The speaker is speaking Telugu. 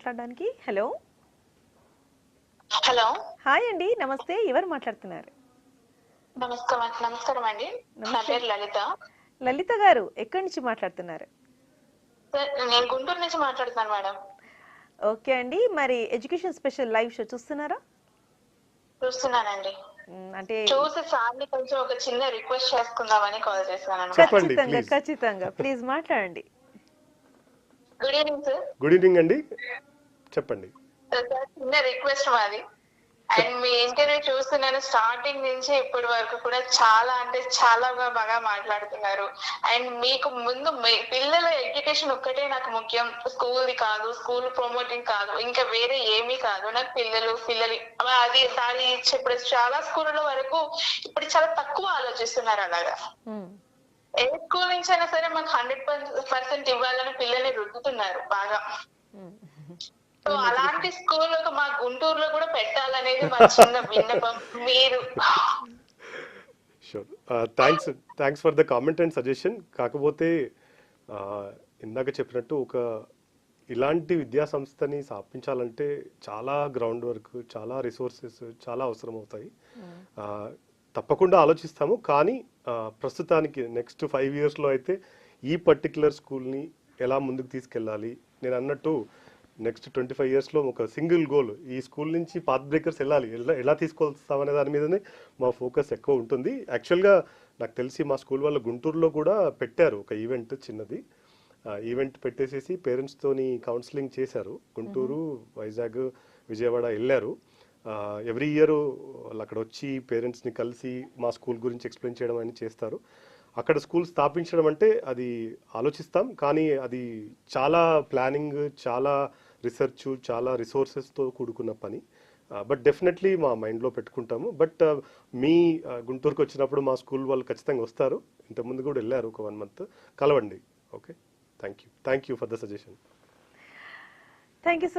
మాట్లాడడానికి. హలో హలో హాయ్ అండి, నమస్తే. ఎవరు మాట్లాడుతున్నారు? నమస్కారం అండి. నా నమస్తే పేరు లలిత. లలిత గారు, ఎక్కడి నుంచి మాట్లాడుతున్నారు? నేను గుంటూరు నుంచి మాట్లాడుతున్నాను మేడం. ఓకే అండి, మరి ఎడ్యుకేషన్ స్పెషల్ లైవ్ షో చూస్తున్నారా? చూస్తున్నానండి. అంటే చూసి సార్ని కొంచెం ఒక చిన్న రిక్వెస్ట్ చేసుకుందామని కాల్ చేశాను. చెప్పండి ఖచ్చితంగా ప్లీజ్. ఖచ్చితంగా ప్లీజ్ మాట్లాడండి. Good evening sir. Good evening అండి, చెప్పండి. సార్ చిన్న రిక్వెస్ట్ మాది. అండ్ మీ ఇంటర్వ్యూ చూస్తున్నాను, స్టార్టింగ్ నుంచి ఇప్పటి వరకు కూడా చాలా అంటే చాలా బాగా మాట్లాడుతున్నారు. అండ్ మీకు ముందు పిల్లల ఎడ్యుకేషన్ ఒక్కటే నాకు ముఖ్యం. స్కూల్ది కాదు, స్కూల్ ప్రమోటింగ్ కాదు, ఇంకా వేరే ఏమీ కాదు. నాకు పిల్లలు అది దాని ఇప్పుడు చాలా స్కూళ్ళ వరకు ఇప్పుడు చాలా తక్కువ ఆలోచిస్తున్నారు అలాగా. ఏ స్కూల్ నుంచి అయినా సరే మాకు 100% ఇవ్వాలని పిల్లల్ని రుద్దుతున్నారు బాగా. సో అలాంటి స్కూల్ మా గుంటూరులో కూడా పెట్టాలనేది మా చిన్న విన్నపం. మీరు sure, thanks for the comment and suggestion. కాకపోతే ఇందాక చెప్పినట్టు ఇలాంటి విద్యా సంస్థని స్థాపించాలంటే చాలా గ్రౌండ్ వర్క్, చాలా రిసోర్సెస్ చాలా అవసరం అవుతాయి. తప్పకుండా ఆలోచిస్తాము, కానీ ప్రస్తుతానికి నెక్స్ట్ 5 yearsలో అయితే ఈ పర్టిక్యులర్ స్కూల్ని ఎలా ముందుకు తీసుకెళ్ళాలి, నేను అన్నట్టు నెక్స్ట్ 25 yearsలో ఒక సింగిల్ గోల్, ఈ స్కూల్ నుంచి పాత్ బ్రేకర్స్ ఎలా తీసుకొస్తామనే దాని మీదనే మా ఫోకస్ ఎక్కువ ఉంటుంది. యాక్చువల్గా నాకు తెలిసి మా స్కూల్ వాళ్ళు గుంటూరులో కూడా పెట్టారు ఒక ఈవెంట్, చిన్నది ఈవెంట్ పెట్టేసేసి పేరెంట్స్తోని కౌన్సిలింగ్ చేశారు. గుంటూరు, వైజాగ్, విజయవాడ వెళ్ళారు. ఎవ్రీ ఇయర్ వాళ్ళు అక్కడ వచ్చి పేరెంట్స్ని కలిసి మా స్కూల్ గురించి ఎక్స్ప్లెయిన్ చేయడం అని చేస్తారు. అక్కడ స్కూల్ స్థాపించడం అంటే అది ఆలోచిస్తాం, కానీ అది చాలా ప్లానింగ్, చాలా రీసెర్చ్, చాలా రిసోర్సెస్తో కూడుకున్న పని. బట్ డెఫినెట్లీ మా మైండ్లో పెట్టుకుంటాము. బట్ మీ గుంటూరుకు వచ్చినప్పుడు మా స్కూల్ వాళ్ళు ఖచ్చితంగా వస్తారు. ఇంతకుముందు కూడా వెళ్ళారు ఒక 1 month. కలవండి. Okay, thank you for the suggestion. Thank you.